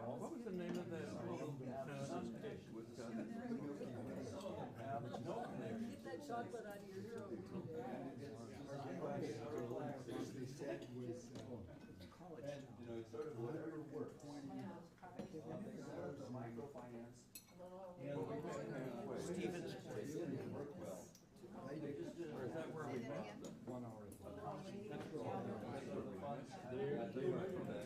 What was the name of that little Get that chocolate out of your throat. Sort of whatever works. Microfinance. Stevens Place didn't work well. Or is that where we bought them? 1 hour. That's where all the they went from that.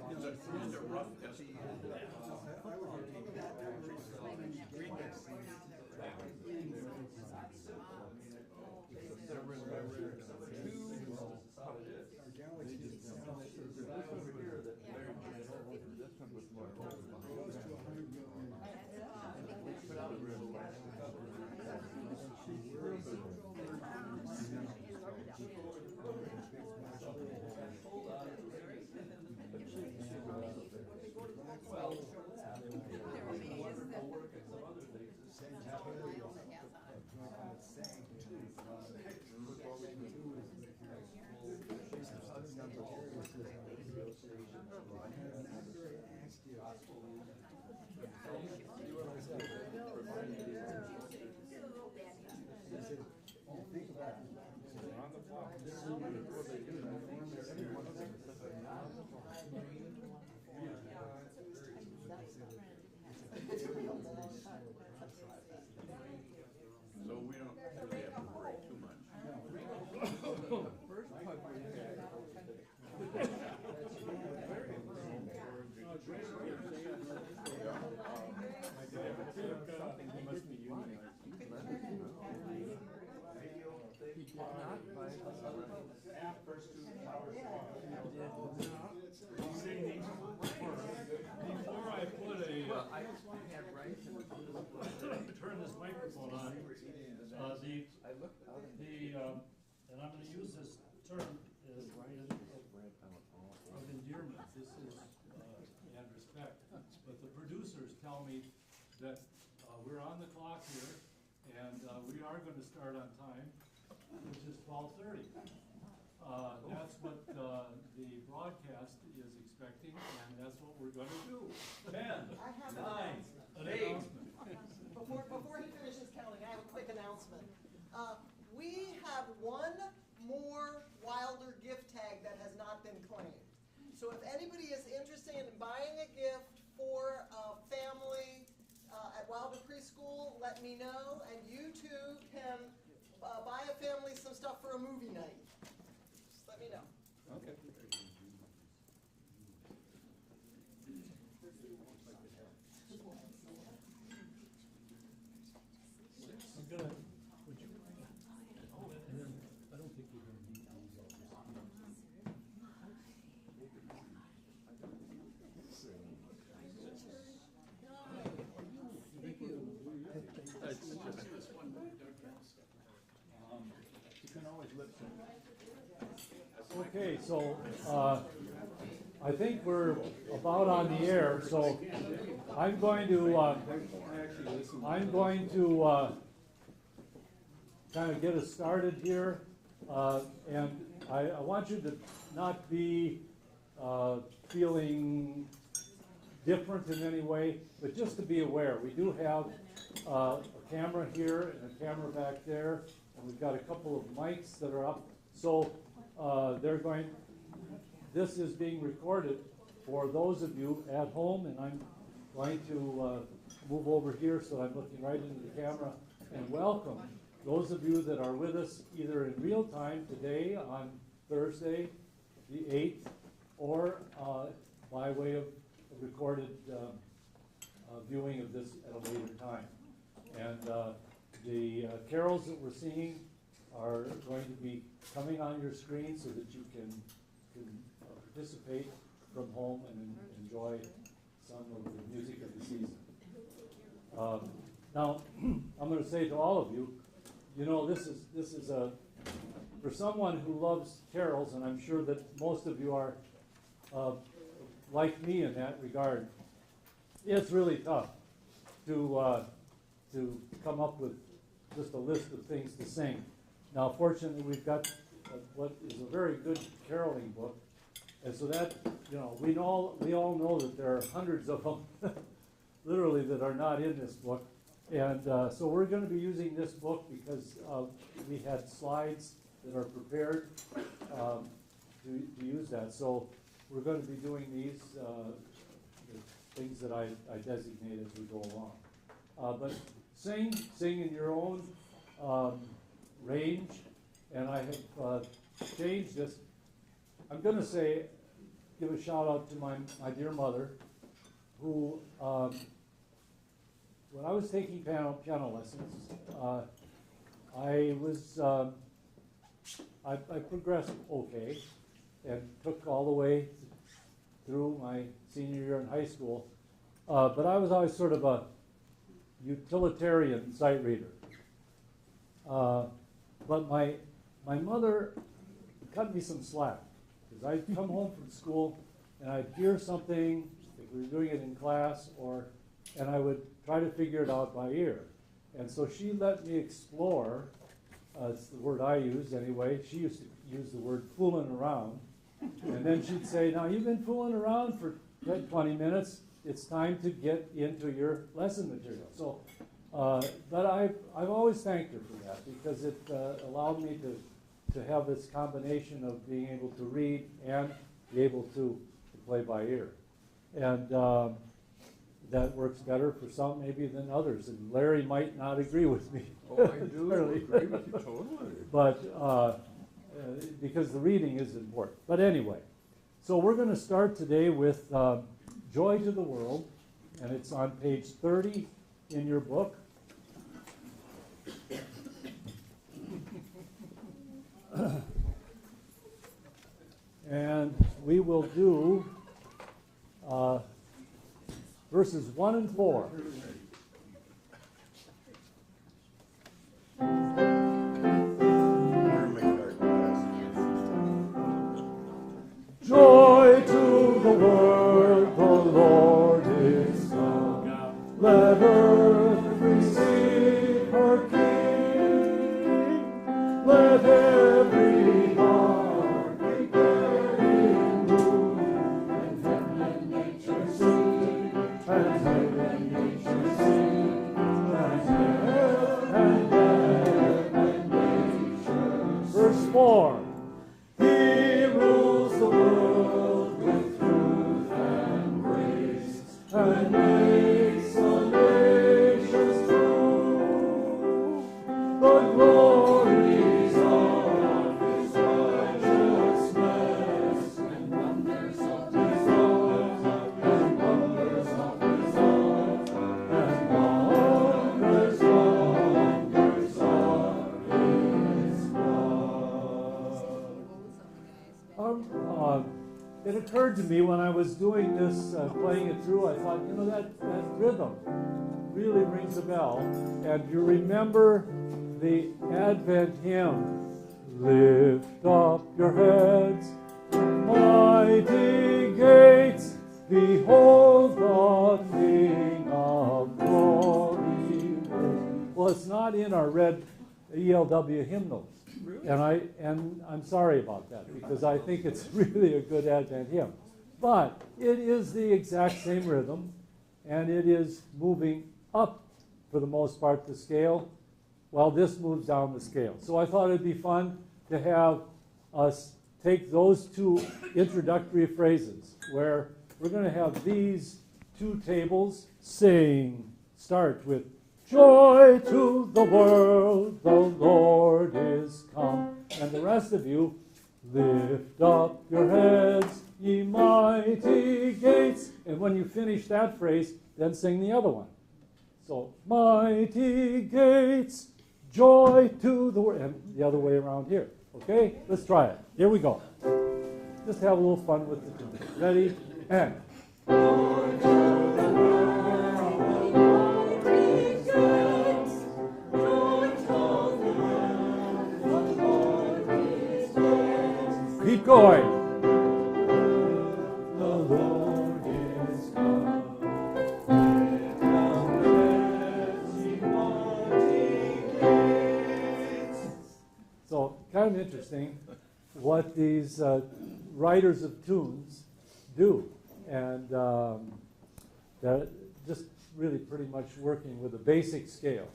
Is it rough at the end? So we don't really have to worry too much. First part we had. He must be unionized. Before I put turn this microphone on, and I'm going to use this term as of endearment. This is and respect. But the producers tell me that we're on the clock here, and we are going to start on time, which is 12:30. That's what the broadcast is expecting, and that's what we're going to do. 10, 9, an announcement. Before he finishes counting, I have a quick announcement. We have one more Wilder gift tag that has not been claimed. So if anybody is interested in buying a gift for a family at Wilder Preschool, let me know, and you too can buy a family some stuff for a movie night. Just let me know. Okay. I'm gonna, would you, and then, I don't think you're gonna need these all this. You can always lip sync. Okay, so, I think we're about on the air, so I'm going to kind of get us started here, and I want you to not be feeling different in any way, but just to be aware, we do have a camera here and a camera back there, and we've got a couple of mics that are up, so this is being recorded for those of you at home, and I'm going to move over here so I'm looking right into the camera and welcome those of you that are with us either in real time today on Thursday the 8th or by way of a recorded viewing of this at a later time. And the carols that we're singing are going to be coming on your screen so that you can participate from home and enjoy some of the music of the season. Now, I'm going to say to all of you, you know, this is a, for someone who loves carols, and I'm sure that most of you are like me in that regard, it's really tough to come up with just a list of things to sing. Now, fortunately, we've got what is a very good caroling book, and so that, you know, we all know that there are hundreds of them, literally, that are not in this book. And so we're going to be using this book because we had slides that are prepared to use that. So we're going to be doing these the things that I designate as we go along. But sing in your own range, and I have changed this. I'm going to give a shout out to my dear mother, who, when I was taking piano lessons, I progressed okay, and took all the way through my senior year in high school. But I was always sort of a utilitarian sight reader. But my mother cut me some slack, because I'd come home from school and I'd hear something, if we were doing it in class, and I would try to figure it out by ear. And so she let me explore, it's the word I use anyway, she used to use the word fooling around. And then she'd say, now you've been fooling around for 10, 20 minutes, it's time to get into your lesson material. So, but I've always thanked her for that, because it allowed me to have this combination of being able to read and be able to play by ear. And that works better for some maybe than others. And Larry might not agree with me. Oh, I do agree with you totally. But because the reading is important. But anyway, so we're going to start today with Joy to the World, and it's on page 30 in your book. And we will do verses 1 and 4. Joy to the world, the Lord is come. Let earth receive her King. Let every heart be glad in bloom. And heaven and nature sing. And heaven and nature sing. And heaven and nature. Verse 4. He rules the world with truth and grace, and makes the nations true. The glories of his righteousness, and wonders of his love, and wonders of his love, and wonders of his love. It occurred to me when I was doing this, playing it through, I thought, you know, that rhythm really rings a bell. And you remember the Advent hymn, lift up your heads, mighty gates, behold the King of glory. Well, it's not in our red ELW hymnals. And I'm sorry about that, because I think it's really a good Advent hymn. But it is the exact same rhythm, and it is moving up, for the most part, the scale, while this moves down the scale. So I thought it'd be fun to have us take those two introductory phrases, where we're going to have these two tables sing, start with joy to the world, the Lord is come. And the rest of you, lift up your heads, ye mighty gates. And when you finish that phrase, then sing the other one. So, mighty gates, joy to the world, and the other way around here. Okay, let's try it. Here we go. Just have a little fun with it. Ready, and. Keep going. The Lord is come. So, kind of interesting what these writers of tunes do. And they're just really pretty much working with a basic scale.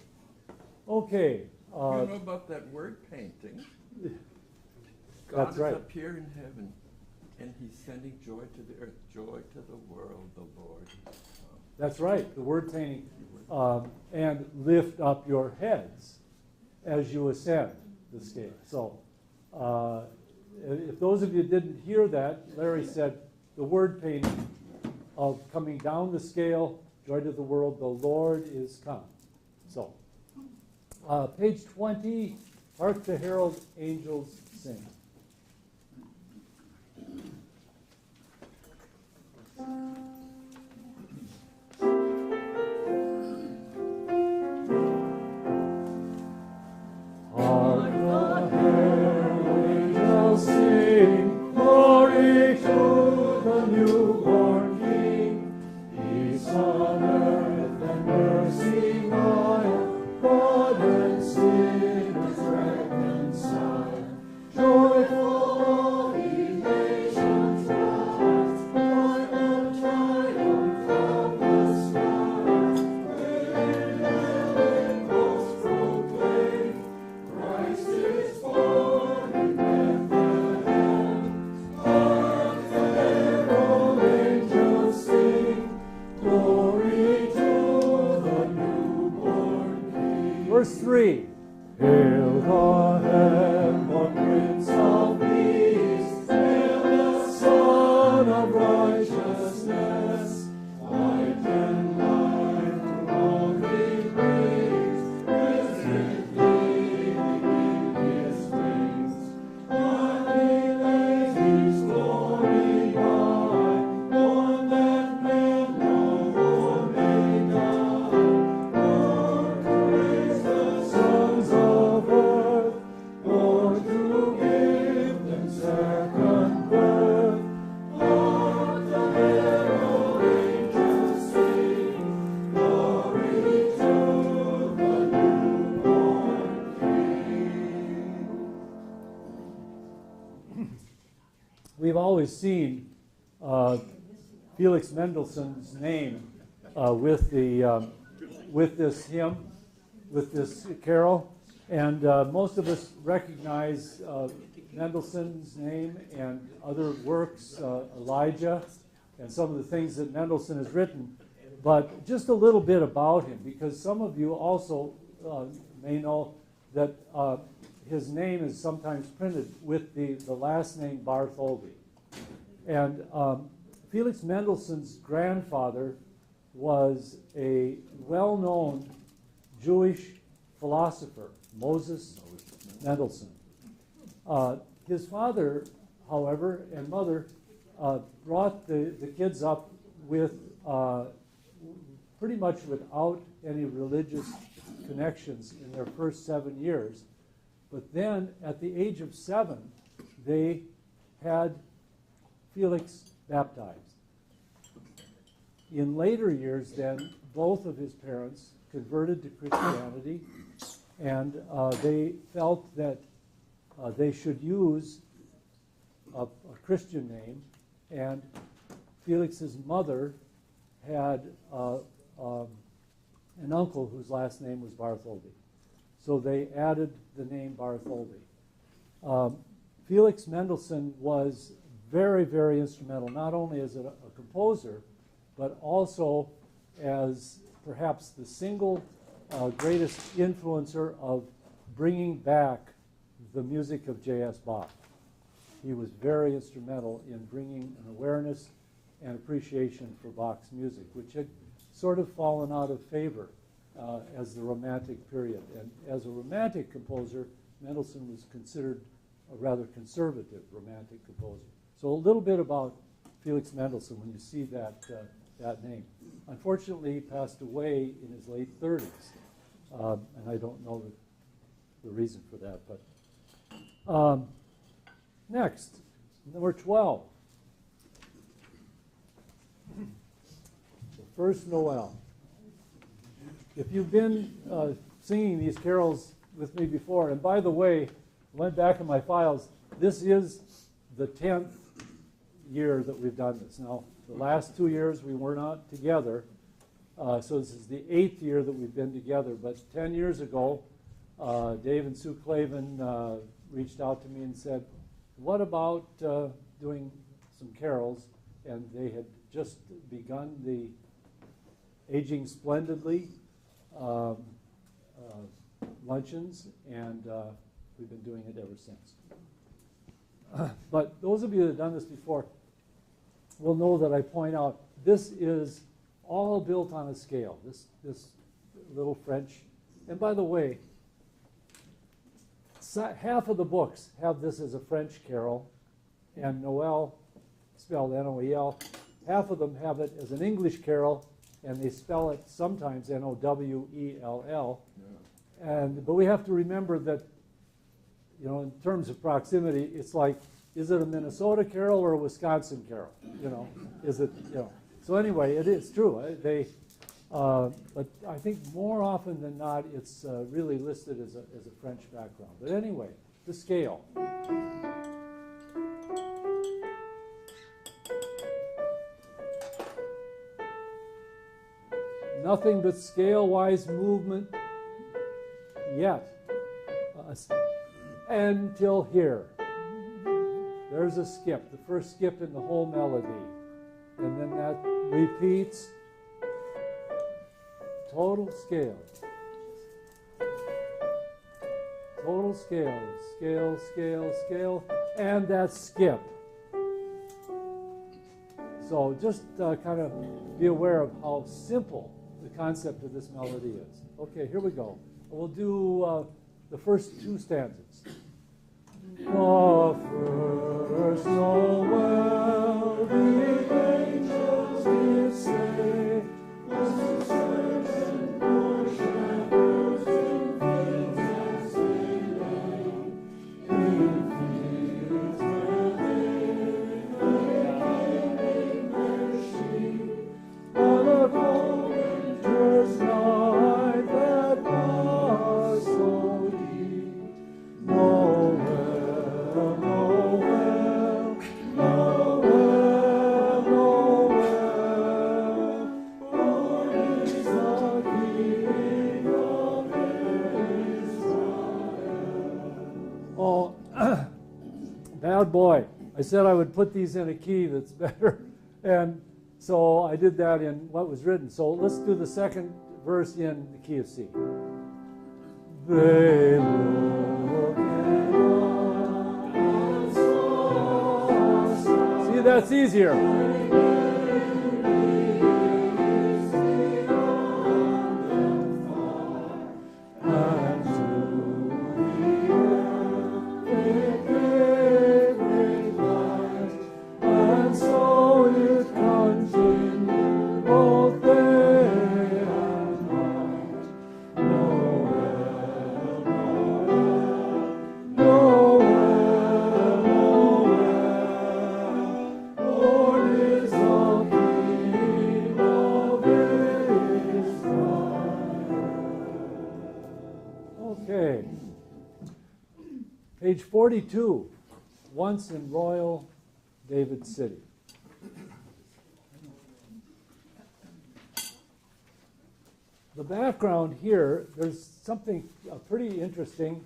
Okay. You know about that word painting? God That's is right. up here in heaven, and he's sending joy to the earth, joy to the world, the Lord. That's right, the word painting. And lift up your heads as you ascend the scale. So, if those of you didn't hear that, Larry said the word painting of coming down the scale, joy to the world, the Lord is come. So, page 20, hark the herald angels sing. Hark the herald angels sing, glory to the newborn King. Peace on earth and mercy mild, God and sinners reconciled. Joyful all ye nations rise, joy of triumph from the skies. When echoes proclaim, Christ is born in Bethlehem. Hark the herald angels sing, glory to the newborn King. Verse 3. Hail the heaven-born Prince of Peace, hail the Son of Righteousness. Light and life to all he brings, risen King in his wings. While he lays his glory by, born that man no more may die. Born to raise the sons of earth, born to give them second birth. Hark the herald angels sing, glory to the newborn King. We've always seen Felix Mendelssohn's name with this hymn, with this carol, and most of us recognize Mendelssohn's name and other works, Elijah, and some of the things that Mendelssohn has written. But just a little bit about him, because some of you also may know that his name is sometimes printed with the last name Bartholdy. And Felix Mendelssohn's grandfather was a well-known Jewish philosopher, Moses Mendelssohn. His father, however, and mother brought the kids up with pretty much without any religious connections in their first 7 years. But then, at the age of 7, they had Felix baptized. In later years, then, both of his parents converted to Christianity, and they felt that they should use a Christian name, and Felix's mother had an uncle whose last name was Bartholdy. So they added the name Bartholdy. Felix Mendelssohn was very, very instrumental, not only as a composer, but also as perhaps the single greatest influencer of bringing back the music of J.S. Bach. He was very instrumental in bringing an awareness and appreciation for Bach's music, which had sort of fallen out of favor as the Romantic period. And as a Romantic composer, Mendelssohn was considered a rather conservative Romantic composer. So a little bit about Felix Mendelssohn when you see that, that name. Unfortunately, he passed away in his late 30s, and I don't know the reason for that. But next, number 12. The first Noel. If you've been singing these carols with me before, and by the way, I went back in my files, this is the 10th year that we've done this. Now, the last 2 years we were not together, so this is the 8th year that we've been together. But 10 years ago, Dave and Sue Clavin reached out to me and said, what about doing some carols? And they had just begun the Aging Splendidly luncheons, and we've been doing it ever since. But those of you that have done this before will know that I point out this is all built on a scale, this little French. And by the way, half of the books have this as a French carol, and Noel, spelled N-O-E-L, half of them have it as an English carol, and they spell it sometimes N-O-W-E-L-L. Yeah. But we have to remember that, you know, in terms of proximity, it's like, is it a Minnesota carol or a Wisconsin carol? You know, is it, you know. So anyway, it is true. But I think more often than not, it's really listed as a French background. But anyway, the scale. Nothing but scale-wise movement yet. Until here. There's a skip, the first skip in the whole melody. And then that repeats. Total scale. Total scale. Scale, scale, scale. And that skip. So just kind of be aware of how simple the concept of this melody is. Okay, here we go. We'll do the first two stanzas. The first Noel, the angels did say, was to certain poor shepherds in fields as they lay, in fields where they their sheep, on a cold winter's night that was so deep. Noel, Noel, Noel, Noel, born is the King of Israel. Oh, bad boy. I said I would put these in a key that's better, and so I did that in what was written. So let's do the second verse in the key of C. They look and saw. See, that's easier. And to the earth they gave great light, and so it continued both day and night. Noel, Noel, Noel, Noel, Lord is the King of Israel. Okay. Page 42, Once in Royal David City. The background here, there's something pretty interesting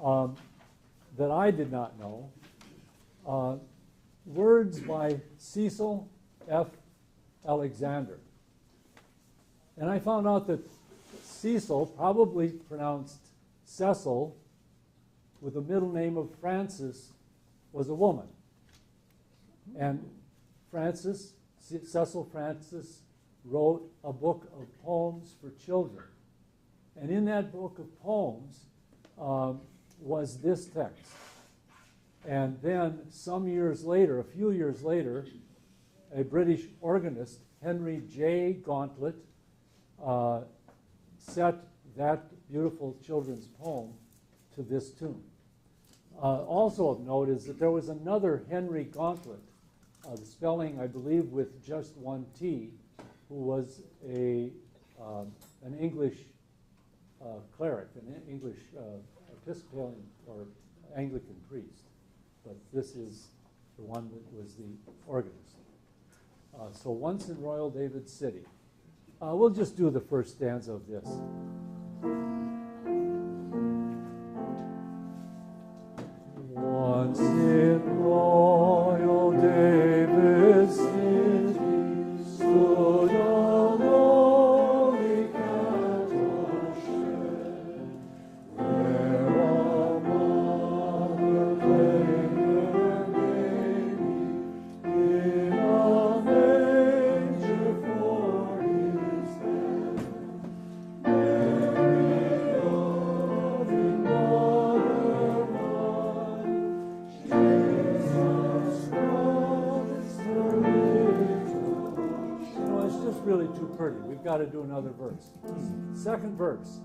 that I did not know. Words by Cecil F. Alexander. And I found out that Cecil, probably pronounced Cecil, with the middle name of Francis, was a woman. And Cecil Francis, wrote a book of poems for children. And in that book of poems was this text. And then some years later, a few years later, a British organist, Henry J. Gauntlet, set that beautiful children's poem to this tune. Also of note is that there was another Henry Gauntlet, the spelling, I believe, with just one T, who was an English cleric, an English Episcopalian or Anglican priest. But this is the one that was the organist. So once in Royal David City. We'll just do the first stanza of this. Once in Royal David City stood a lowly cattle shed, where a mother laid her baby in a manger for his bed. Mary, loving mother mine, Jesus promised her little. No, it's just really too pretty. We've got to do another verse. Second verse.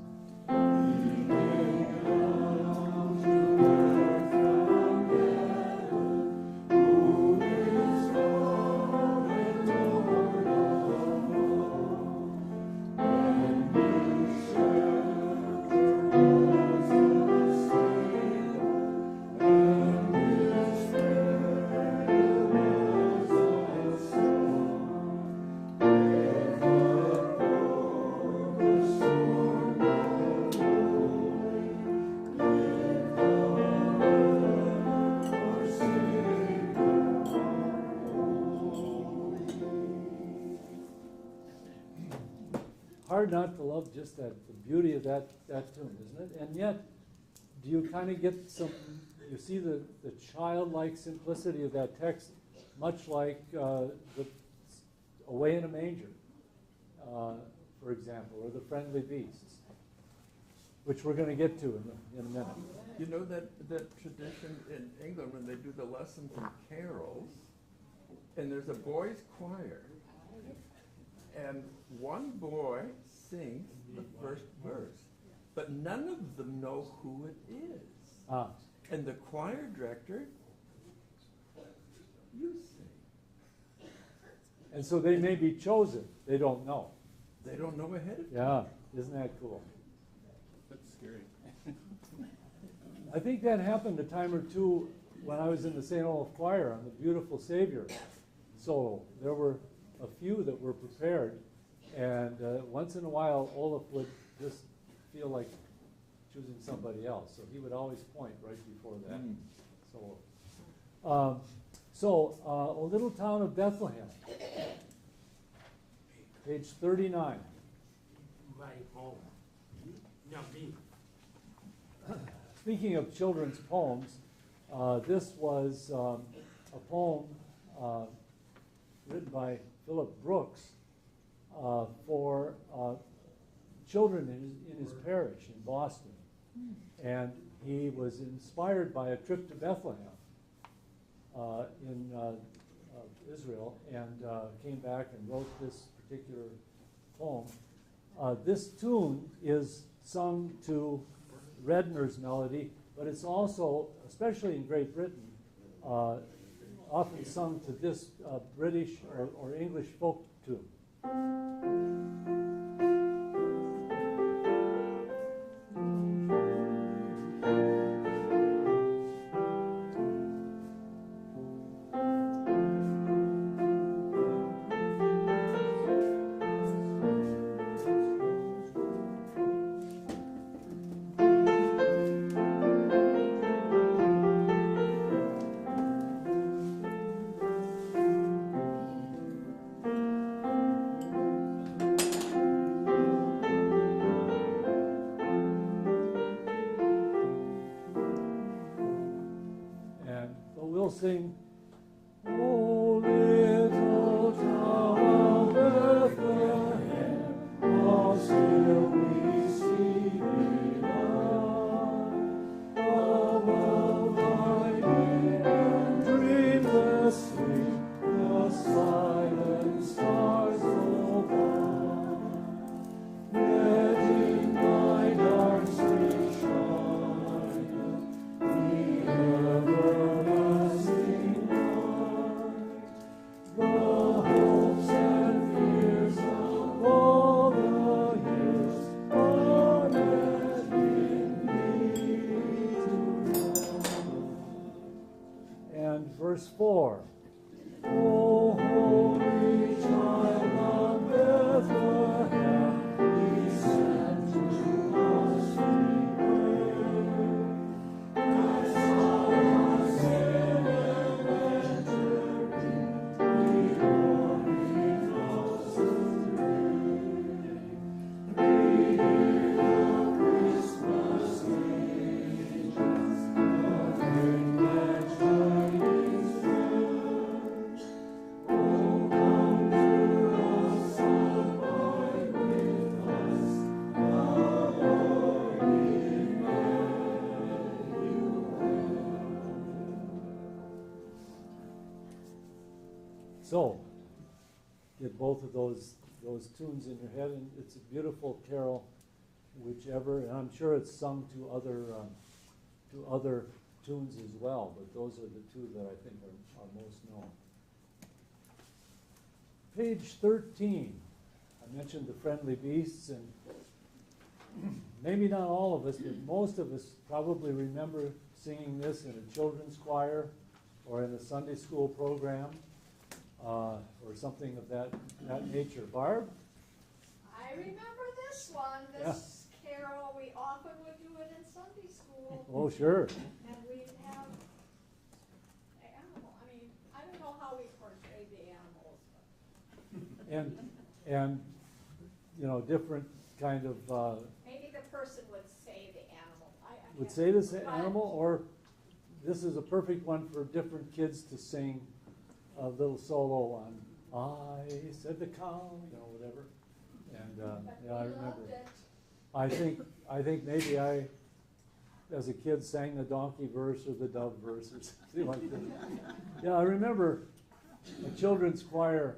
Hard not to love just the beauty of that tune, isn't it? And yet, do you kind of get some, you see the childlike simplicity of that text, much like the Away in a Manger, for example, or the Friendly Beasts, which we're going to get to in a minute. You know that tradition in England when they do the lessons in carols, and there's a boys' choir, and one boy sings the first verse, but none of them know who it is. And the choir director, you sing. And so they may be chosen. They don't know. They don't know ahead of time. Yeah, isn't that cool? That's scary. I think that happened a time or two when I was in the St. Olaf Choir on the Beautiful Savior solo. There were a few that were prepared, and once in a while Olaf would just feel like choosing somebody else, so he would always point right before that solo. A little town of Bethlehem, page 39. My home. Not me. Speaking of children's poems, this was a poem written by Philip Brooks for children in his parish in Boston. And he was inspired by a trip to Bethlehem in Israel, and came back and wrote this particular poem. This tune is sung to Redner's melody, but it's also, especially in Great Britain, often sung to this British or English folk tune. Sing, "O little town of Bethlehem, how still we see So, get both of those tunes in your head, and it's a beautiful carol, whichever, and I'm sure it's sung to other tunes as well, but those are the two that I think are most known. Page 13, I mentioned the friendly beasts, and maybe not all of us, but most of us probably remember singing this in a children's choir or in a Sunday school program or something of that nature. Barb? I remember this one, this carol. We often would do it in Sunday school. Oh, sure. And we'd have animal. I mean, I don't know how we portrayed the animals. And you know, different kind of Maybe the person would say the animal. would say this animal, or this is a perfect one for different kids to sing a little solo on I said the cow, you know, whatever. And yeah, I remember. I think maybe I, as a kid, sang the donkey verse or the dove verse or something like that. Yeah, I remember a children's choir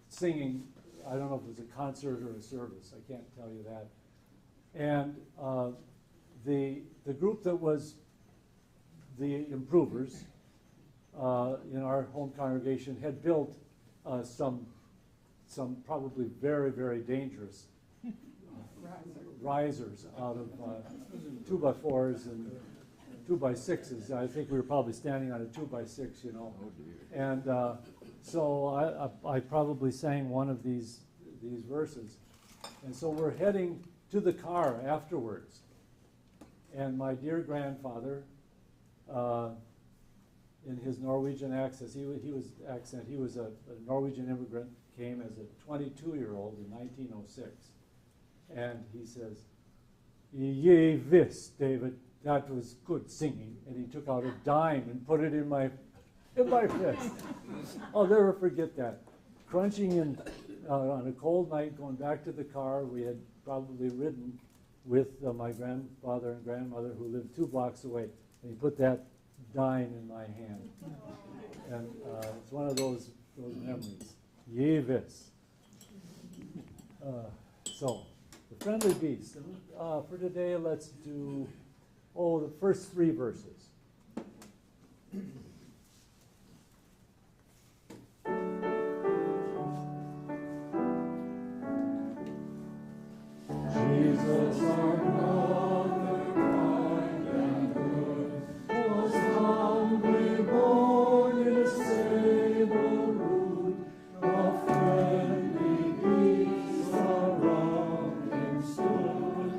singing. I don't know if it was a concert or a service. I can't tell you that. And the group that was the improvers in our home congregation had built some probably very, very dangerous risers out of 2x4s and 2x6s. I think we were probably standing on a 2x6, you know. And so I probably sang one of these verses. And so we're heading to the car afterwards. And my dear grandfather, in his Norwegian accent, he was a Norwegian immigrant, came as a 22-year-old in 1906. And he says, "Ye vis, David, that was good singing." And he took out a dime and put it in my fist. I'll never forget that. Crunching in on a cold night, going back to the car, we had probably ridden with my grandfather and grandmother who lived 2 blocks away. And he put that dime in my hand. And it's one of those memories. Ye vis. So, the friendly beast. For today, let's do, the first 3 verses. Jesus, our brother, kind and good, was humbly born in a stable rude. A friendly beast around him stood.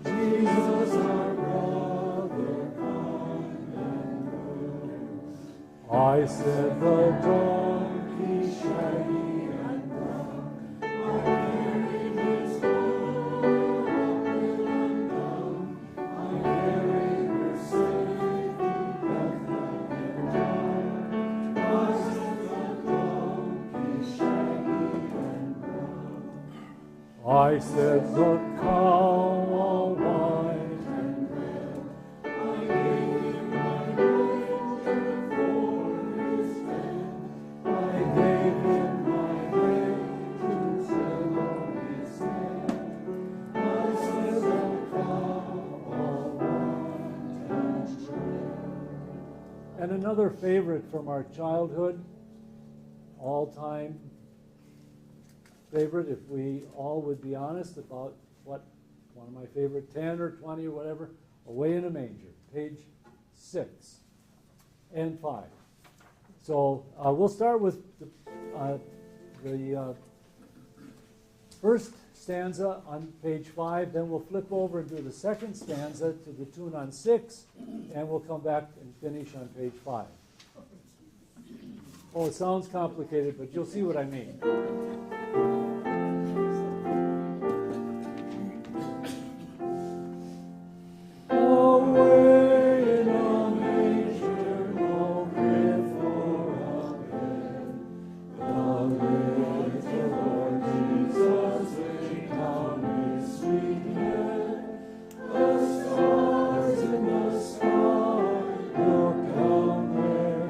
Jesus, our brother, kind and good. I said the donkey shaggy and brown, I carried his load up hill and down. I carried her safe through Bethlehem town. I said the donkey shaggy and brown. I said the cow all white and red. I gave him my winter for his bed. I gave him my hay to sit on his head. I said the cow all white and red. And another favorite from our childhood, all-time favorite, if we all would be honest about what one of my favorite 10 or 20 or whatever, Away in a Manger, page 6 and 5. So we'll start with the first stanza on page 5, then we'll flip over and do the second stanza to the tune on 6, and we'll come back and finish on page 5. Oh, it sounds complicated, but you'll see what I mean. Away in a manger, no crib for a bed, the little Lord Jesus laid down his sweet head. The stars in the sky look down where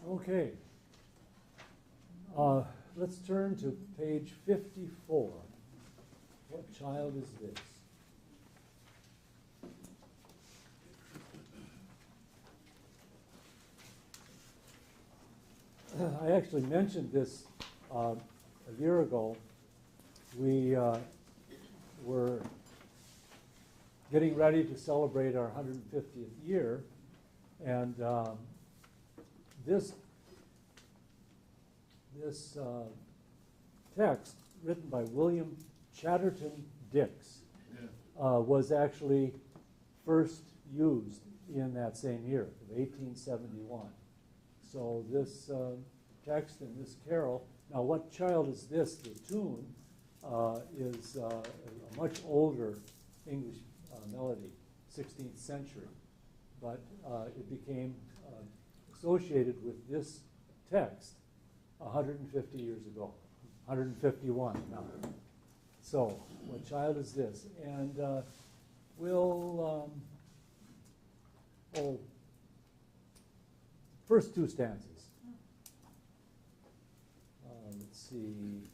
Okay. Let's turn to page 54. What child is this? I actually mentioned this a year ago. We were getting ready to celebrate our 150th year, and this text, written by William Chatterton Dix, was actually first used in that same year, of 1871. So this text and this carol, now what child is this? The tune is a much older English melody, 16th century, but it became associated with this text 150 years ago, 151 now. So, what child is this? And we'll, first two stanzas. Let's see.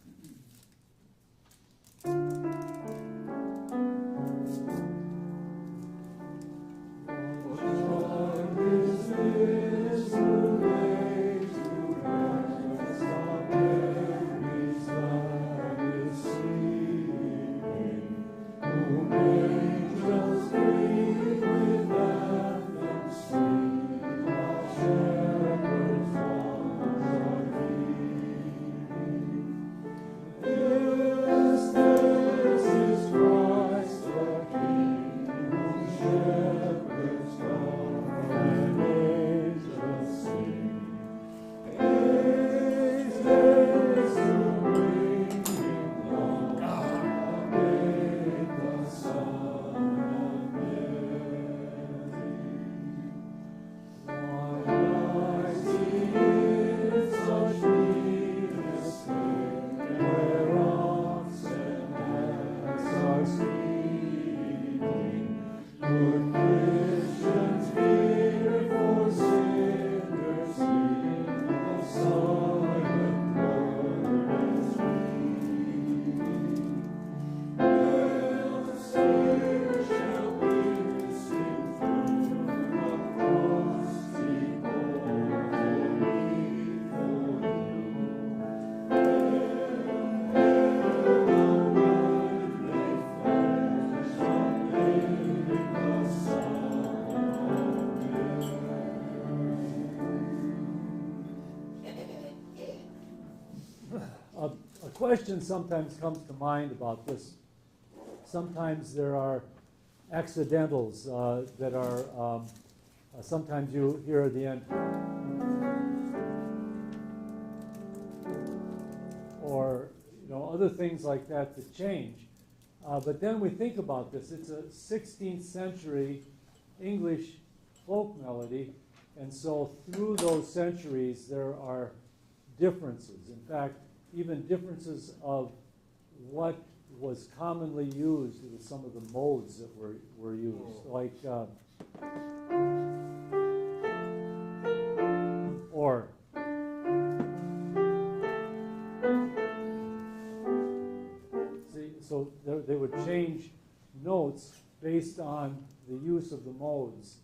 A question sometimes comes to mind about this. Sometimes there are accidentals that are, sometimes you hear at the end, or other things like that that change. But then we think about this. It's a 16th century English folk melody, and so through those centuries there are differences. In fact, even differences of what was commonly used with some of the modes that were used, like or see, so they would change notes based on the use of the modes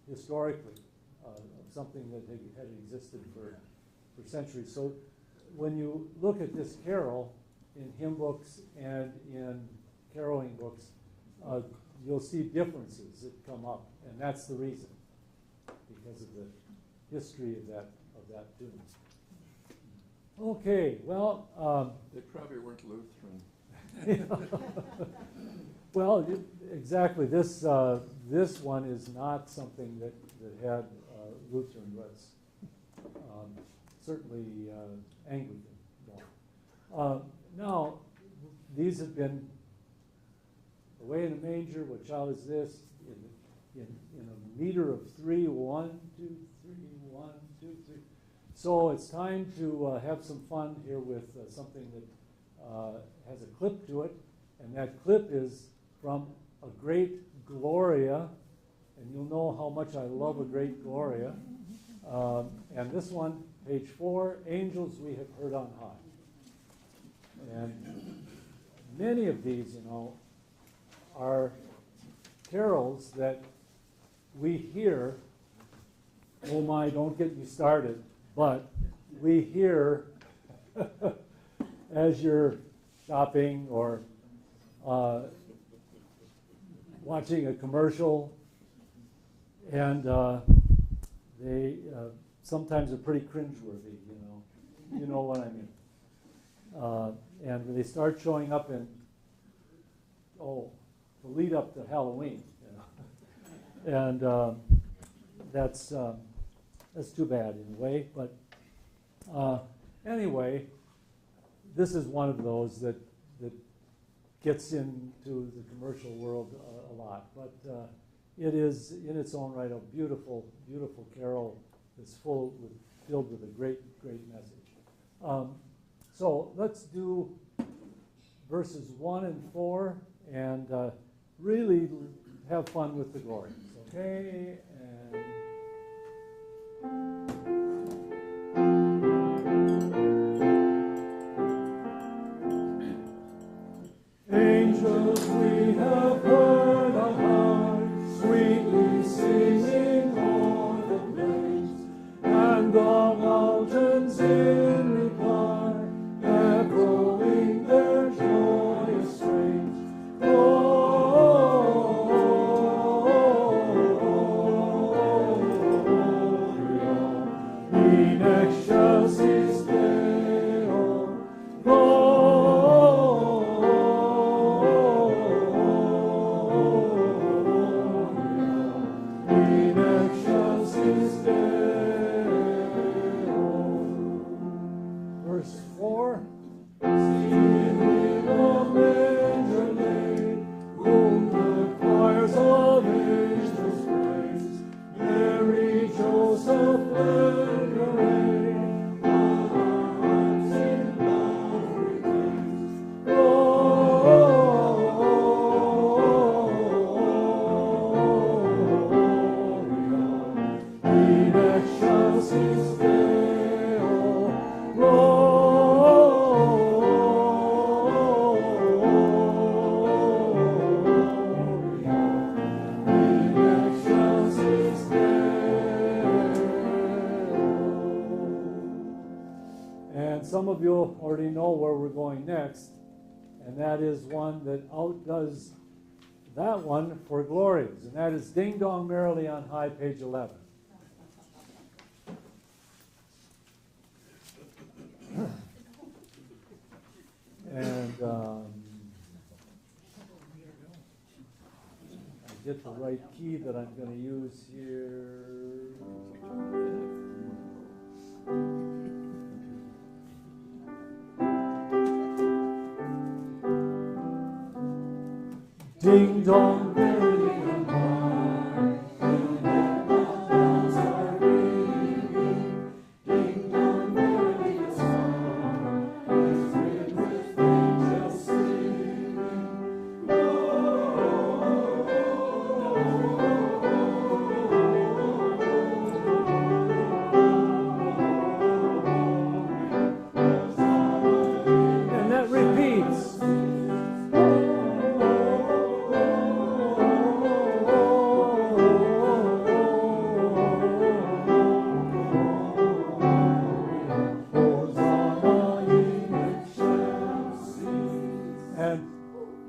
historically, of something that had existed for centuries. So when you look at this carol in hymn books and in caroling books, you'll see differences that come up, and that's the reason, because of the history of that tune. Okay, well, they probably weren't Lutheran. Well, exactly. This one is not something that had Lutheran roots. Certainly Anglican. No. Now, these have been away in a manger. What child is this? In a meter of 3, 1, 2, 3, 1, 2, 3. So it's time to have some fun here with something that has a clip to it, and that clip is from a great Gloria, and you'll know how much I love a great Gloria. And this one, page 4, Angels We Have Heard on High. And many of these, are carols that we hear. Oh my, don't get me started. But we hear as you're shopping or watching a commercial, and they sometimes are pretty cringeworthy, You know what I mean. And when they start showing up in, the lead up to Halloween, and that's too bad in a way. But anyway, this is one of those that gets into the commercial world a lot. But it is, in its own right, a beautiful, beautiful carol that's filled with a great, great message. So let's do verses 1 and 4 and really have fun with the glories, okay? Angels we have heard on high, sweetly singing o'er the plains, and the mountains in reply, echoing their joyous strains. Gloria in excelsis Deo, in excelsis Deo. Verse 4. Singing a manger laid, whom the choirs of angels praise. Mary, Joseph, led your reign, on our hearts in love remains. Gloria in excelsis Deo. And some of you already know where we're going next, and that is one that outdoes that one for glories, and that is Ding Dong Merrily on High, page 11. And I get the right key that I'm going to use here. Ding dong, merrily on high, the bells are ringing. Ding dong, merrily the song is filled with angels singing. And that repeats.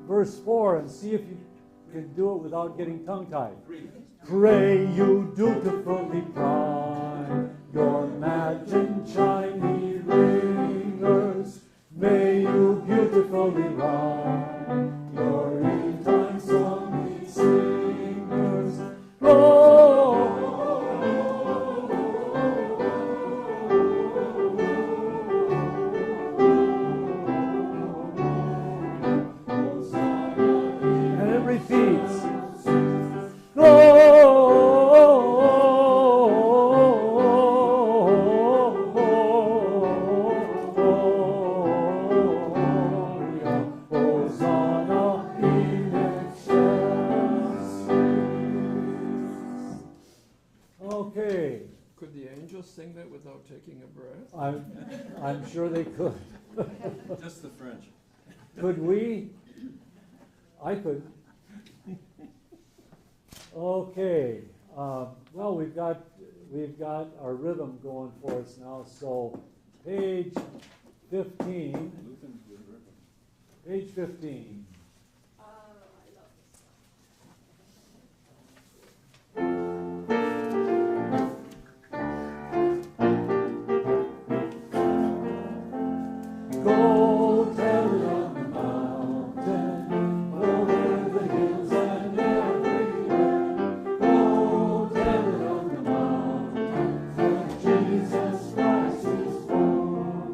Verse 4, and see if you can do it without getting tongue-tied. Pray you dutifully prime your match and shiny ringers. May you beautifully rhyme your Eventide song, ye singers. And it repeats. Okay, Could the angels sing that without taking a breath? I'm sure they could. Just the French. Could we? I could. Okay. Well, we've got our rhythm going for us now. So, page 15. Page 15. Oh, I love this song. Go tell it on the mountain, over the hills and everywhere. Go tell it on the mountain, that Jesus Christ is born.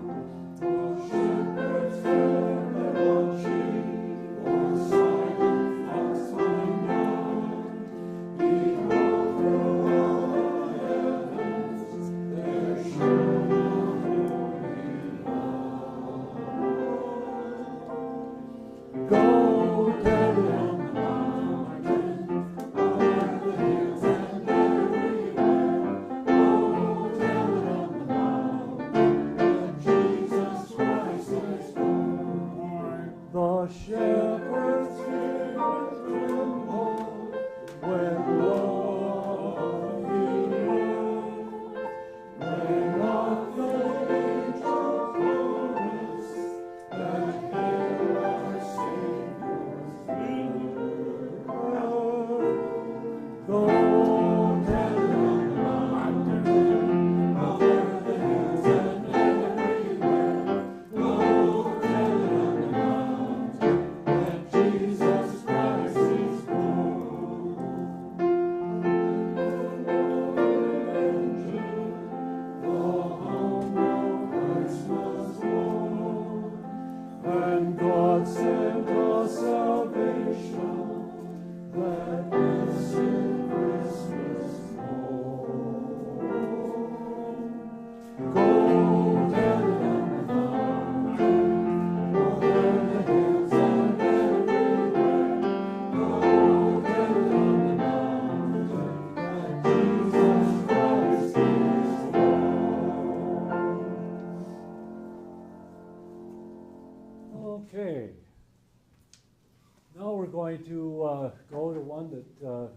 Oh, shepherds fair, their one sheep, or silent flocks lying down. He called through all the heavens, there shone a holy Go tell it on the mountain, over the hills and everywhere. Go tell it on the mountain, that Jesus Christ is born. The shepherds fear and tremble when lo he heard, when of the angel chorus that hail our Savior's birth. Go tell it on the mountain, over the hills and everywhere. Go tell it on the mountain, that Jesus Christ is born. The humble Christ was born, and God sent us salvation, that blessed Christmas morn. Go tell it on the mountain, over the hills and everywhere. Go tell it on the mountain, that Jesus Christ is born. Okay. Now we're going to go to one that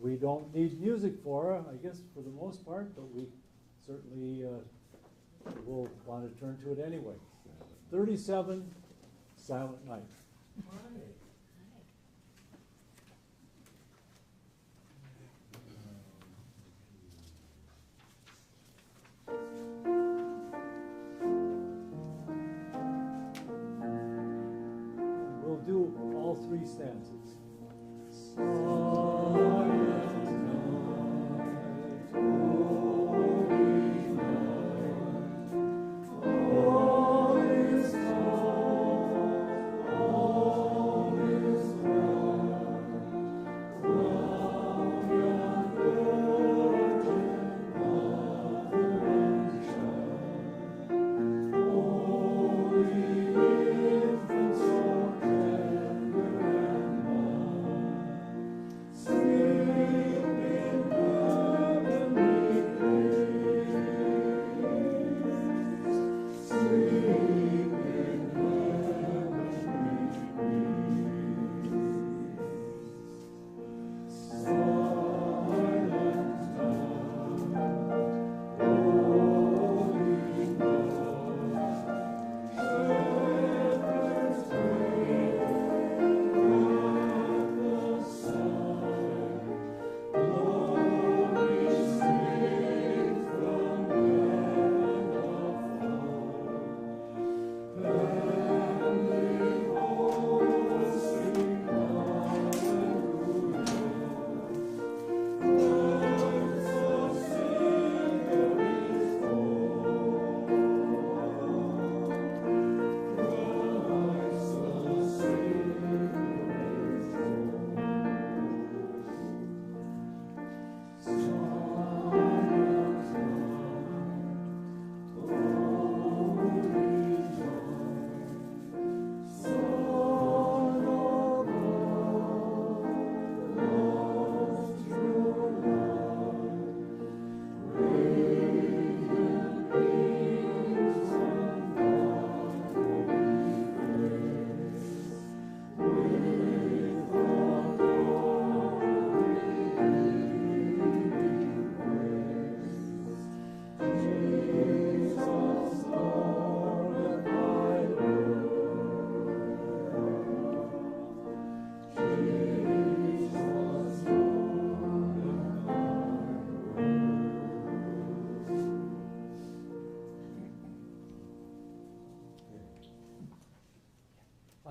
we don't need music for, I guess, for the most part, but we certainly will want to turn to it anyway. 37, Silent Night. We'll do all three stanzas. Silent night, holy night, all is calm, all is bright. Crown yon virgin mother and child. Holy infant, so tender and mild.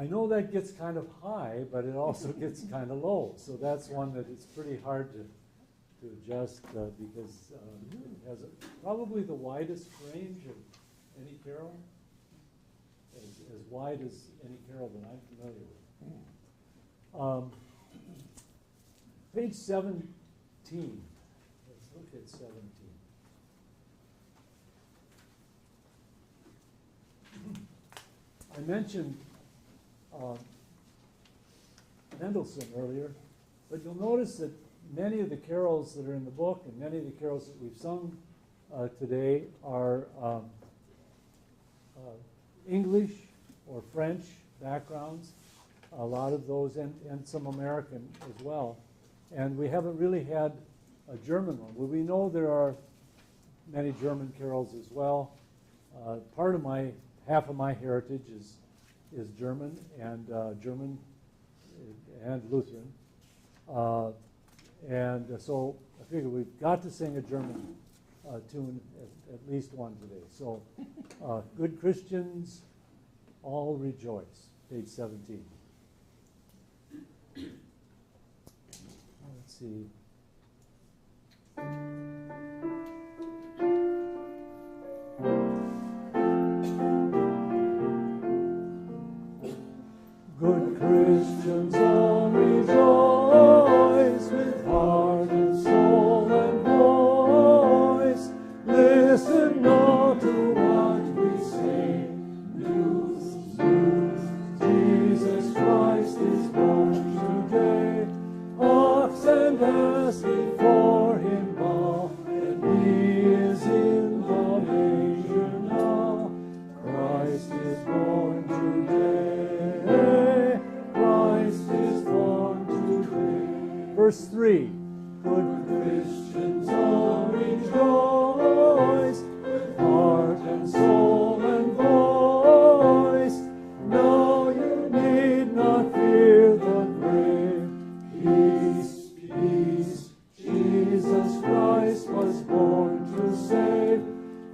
I know that gets kind of high, but it also gets kind of low. So that's one that it's pretty hard to adjust because it has probably the widest range of any carol, as wide as any carol that I'm familiar with. Page 17. Let's look at 17. I mentioned Mendelssohn earlier, but you'll notice that many of the carols that are in the book and many of the carols that we've sung today are English or French backgrounds, a lot of those, and some American as well. And we haven't really had a German one. Well, we know there are many German carols as well. Half of my heritage is German and Lutheran. So I figure we've got to sing a German tune, at least one today. So, good Christians, all rejoice, page 17. Let's see. Good Christians, all rejoice with heart and soul and voice. Listen not to what we say. Youth, Jesus Christ is born today. Ox and ass before him bow, and he is in the manger now. Christ is born today. Verse 3, good Christians all rejoice, with heart and soul and voice. Now you need not fear the grave. Peace, peace, Jesus Christ was born to save.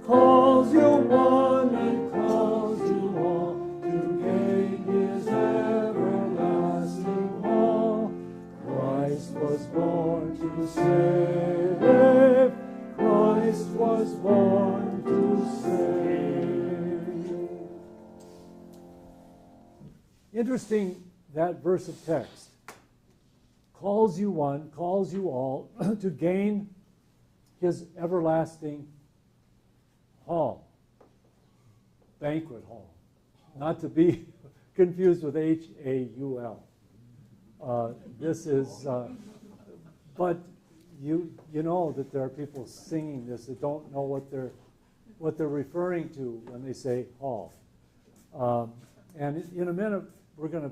Calls you one and calls you all to gain his everlasting hall. Christ was born to save. Christ was born to save. Interesting, that verse of text. Calls you one, calls you all to gain his everlasting hall. Banquet hall. Not to be confused with H-A-U-L. This is, but you know that there are people singing this that don't know what they're referring to when they say hall. And in a minute, we're gonna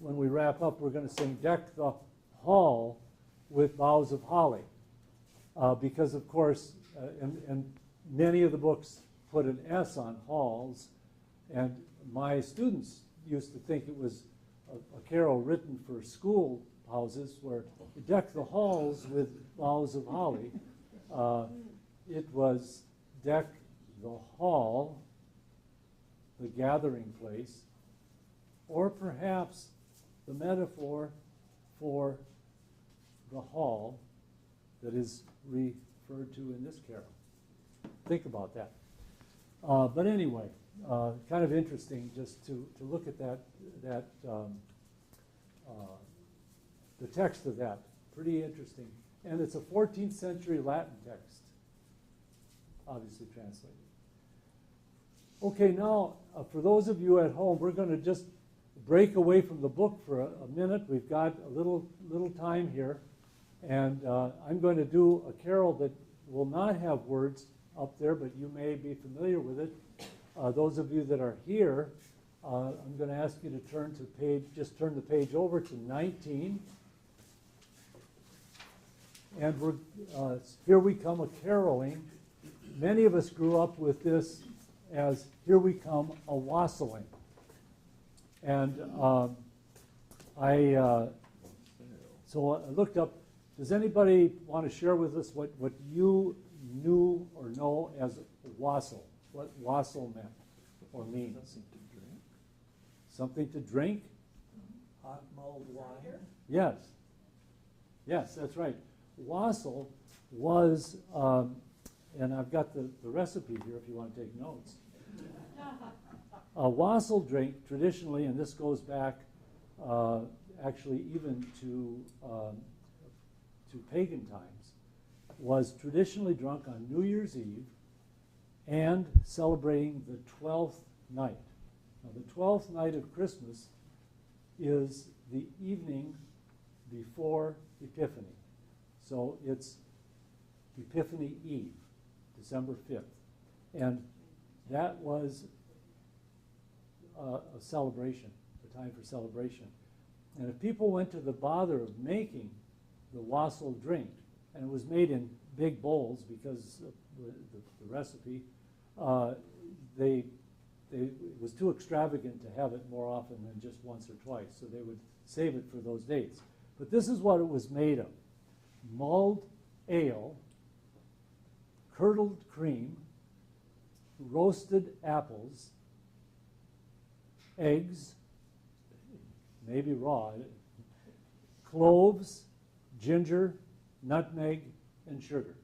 when we wrap up, we're gonna sing "Deck the Hall with Boughs of Holly," because of course, and many of the books put an S on halls, and my students used to think it was a carol written for school houses where you deck the halls with boughs of holly. It was deck the hall, the gathering place, or perhaps the metaphor for the hall that is referred to in this carol. Think about that. But anyway, kind of interesting just to look at the text of that. Pretty interesting. And it's a 14th century Latin text, obviously translated. Okay, now for those of you at home, we're going to just break away from the book for a minute. We've got a little time here. And I'm going to do a carol that will not have words up there, but you may be familiar with it. Those of you that are here, I'm going to ask you to turn the page over to 19. And we're Here We Come a Caroling. Many of us grew up with this as Here We Come a Wassailing. And so I looked up, does anybody want to share with us what you knew or know as wassail? What wassail meant or means? something to drink. Hot mulled wine. Yes. Yes, that's right. Wassail was, and I've got the recipe here if you want to take notes. A wassail drink traditionally, and this goes back actually even to pagan times, was traditionally drunk on New Year's Eve and celebrating the 12th night. Now, the 12th night of Christmas is the evening before Epiphany. So it's Epiphany Eve, December 5th. And that was a celebration, a time for celebration. And if people went to the bother of making the wassail drink, and it was made in big bowls because of the recipe, it was too extravagant to have it more often than just once or twice, so they would save it for those dates. But this is what it was made of: mulled ale, curdled cream, roasted apples, eggs, maybe raw, cloves, ginger, nutmeg, and sugar.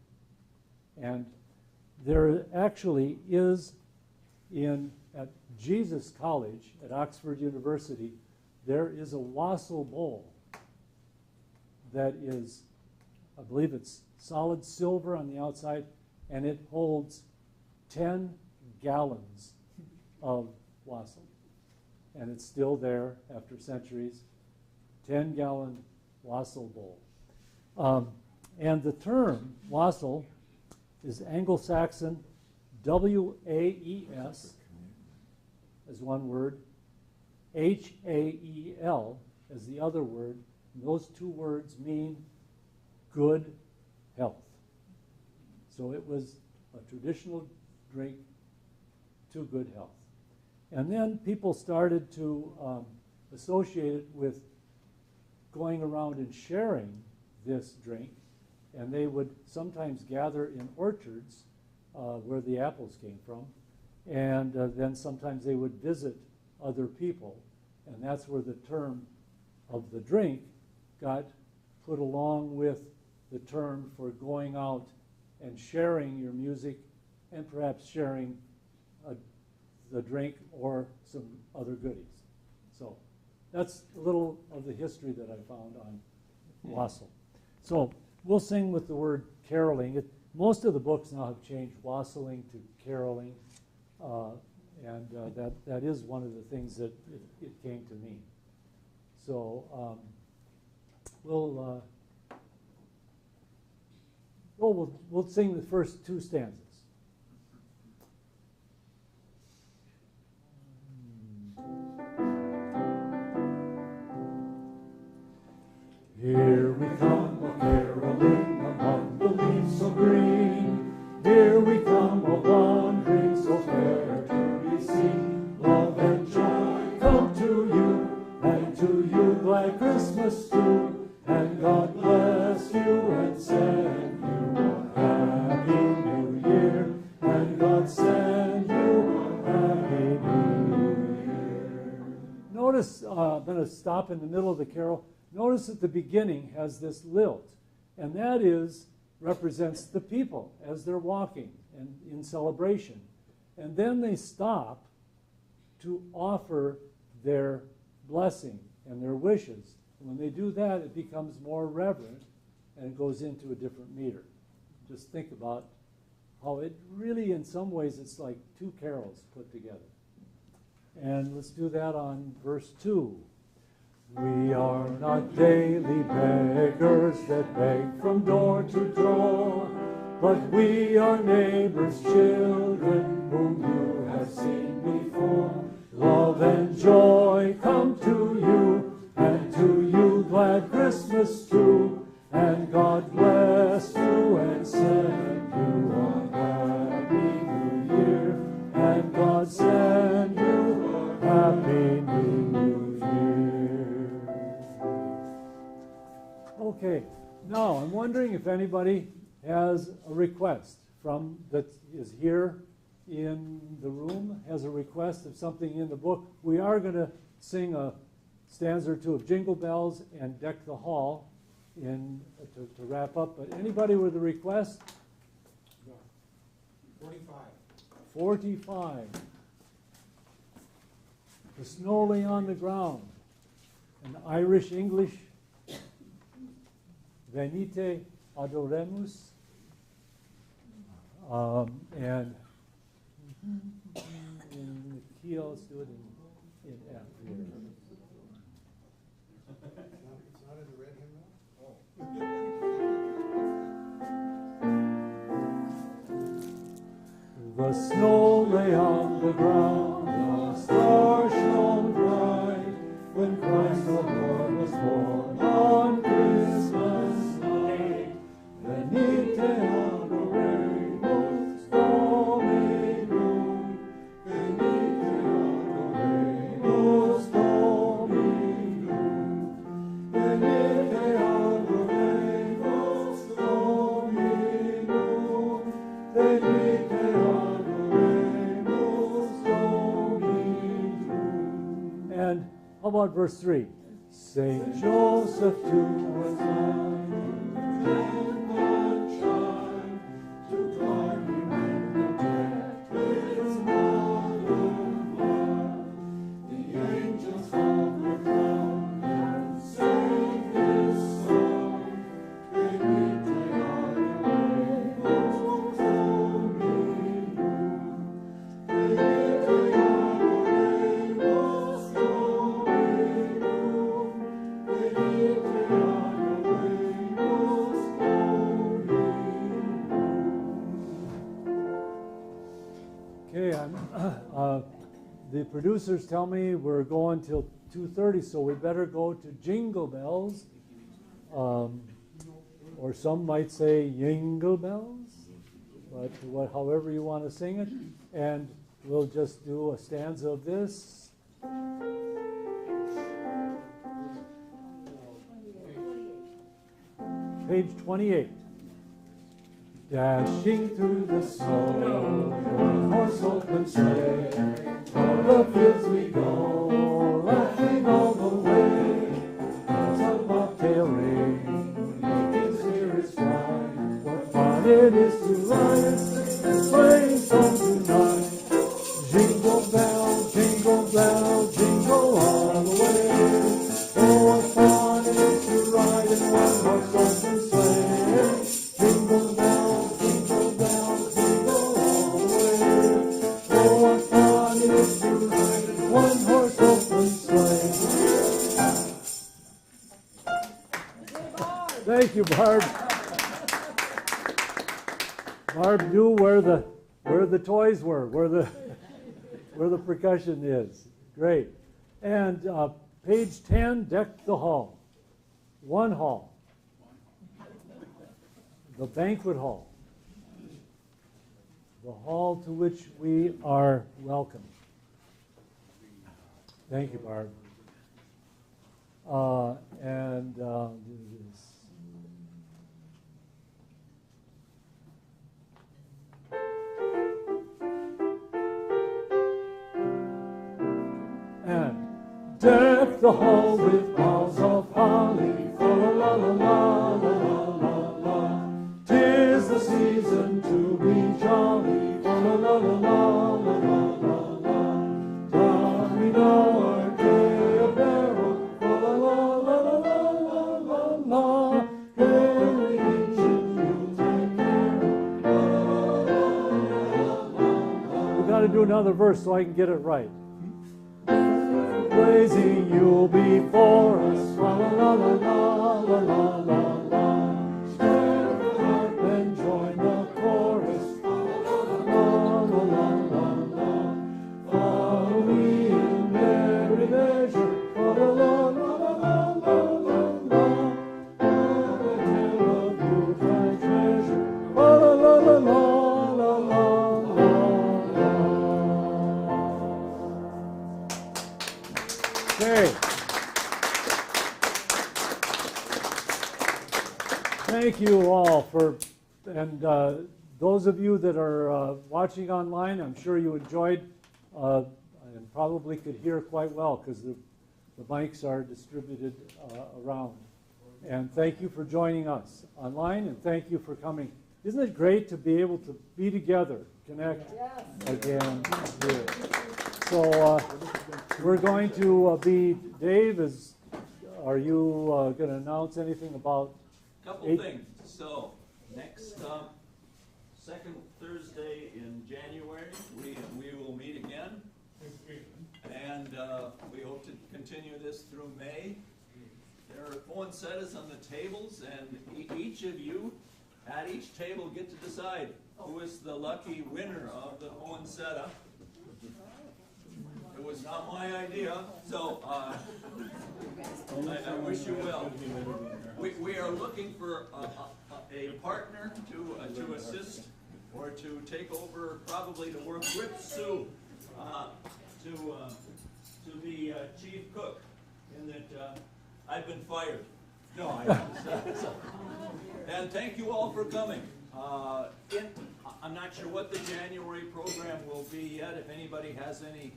And there actually is at Jesus College at Oxford University, there is a wassail bowl that is, I believe it's solid silver on the outside, and it holds 10 gallons of wassail. And it's still there after centuries. 10-gallon wassail bowl. And the term wassail is Anglo-Saxon W-A-E-S as one word, H-A-E-L as the other word. And those two words mean good health. So it was a traditional drink to good health. And then people started to associate it with going around and sharing this drink, and they would sometimes gather in orchards where the apples came from, and then sometimes they would visit other people, and that's where the term of the drink got put along with the term for going out and sharing your music and perhaps sharing the drink or some other goodies. So that's a little of the history that I found on wassail. So we'll sing with the word caroling. Most of the books now have changed wassailing to caroling, and that is one of the things that it came to mean. So we'll sing the first two stanzas. Here we come a-caroling among the leaves so green. Here we come a-wandering so fair to be seen. Love and joy come to you, and to you glad Christmas too. And God bless you and send you a happy new year. And God send you a happy new year. Notice, I'm going to stop in the middle of the carol. Notice that the beginning has this lilt, and that represents the people as they're walking and in celebration. And then they stop to offer their blessing and their wishes. And when they do that, it becomes more reverent, and it goes into a different meter. Just think about how it really, in some ways, it's like two carols put together. And let's do that on verse 2. We are not daily beggars that beg from door to door, but we are neighbors' children whom you have seen before. Love and joy come to you, and to you glad Christmas too. And God bless you and send you a happy new year. And God send you a happy new year. Okay, now I'm wondering if anybody has a request that is here in the room, has a request of something in the book. We are going to sing a stanza or two of Jingle Bells and Deck the Hall to wrap up. But anybody with a request? 45. 45. The snow lay on the ground. An Irish English. Venite adoremus. And in the key, let's do it in F here. It's not in the red hymnal? The snow lay on the ground, the stars shone bright, when Christ the Lord was born on Christmas night. Venite adoremus Dominum, venite adoremus Dominum, venite adoremus Dominum, venite adoremus Dominum. And how about verse 3? Saint Joseph too was blind, and the child to guard him and protect his mother mild. The angels found the ground and sang his song. Venite adoremus Dominum, venite adoremus Dominum, venite adoremus Dominum. Okay, the producers tell me we're going till 2:30, so we better go to Jingle Bells. Or some might say Jingle Bells, but however you want to sing it. And we'll just do a stanza of this. Page 28. Dashing through the snow, one horse open sleigh, o'er the fields we go, laughing all the way. As a bobtail ring, making spirits fly. What fun it is to ride and play song tonight. Jingle bell, jingle all the way. Oh, what fun it is to ride in one horse open sleigh. Jingle bell, jingle all the way. Oh, what fun it is to ride in one horse open sleigh. Thank you, Barb. Barb knew where the toys were, where the percussion is. Great. And page 10, Deck the Hall. One hall. The banquet hall. The hall to which we are welcome. Thank you, Barb. And do this. And deck the hall with boughs of holly, fa la la la la la la la. 'Tis the season to be jolly, fa la la la la la la la. Down we go our gay apparel, fa la la la la la la la. Gaily ancient Yuletide carol, fa la la la la la. We got to do another verse so I can get it right. Blazing you'll be for us, la la la la la la la la. Stand up and join the chorus, la la la la la la la. Follow me in merry measure, la la la la la la la la. Tell a tale of Yuletide treasure, la la la la la la la la. Okay. Thank you all and those of you that are watching online, I'm sure you enjoyed and probably could hear quite well because the The mics are distributed around. And thank you for joining us online, and thank you for coming. Isn't it great to be able to be together, connect again here? So we're going to be, Dave, are you going to announce anything about? Couple things. So next second Thursday in January, we will meet again, and we hope to continue this through May. There are poinsettias on the tables, and each of you at each table get to decide who is the lucky winner of the poinsettia. It was not my idea, so I wish you well. We are looking for a partner to assist or to take over, probably to work with Sue to be chief cook, in that I've been fired. No, I haven't. And thank you all for coming. I'm not sure what the January program will be yet. If anybody has any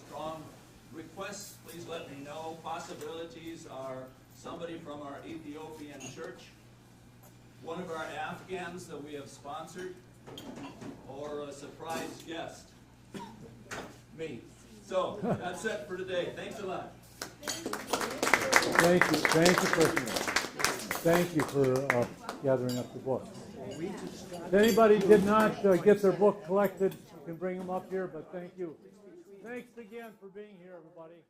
strong requests, please let me know. Possibilities are somebody from our Ethiopian church, one of our Afghans that we have sponsored, or a surprise guest. Me. So that's it for today. Thanks a lot. Thank you, Christmas. Thank you for gathering up the books. If anybody did not get their book collected, you can bring them up here, but thank you. Thanks again for being here, everybody.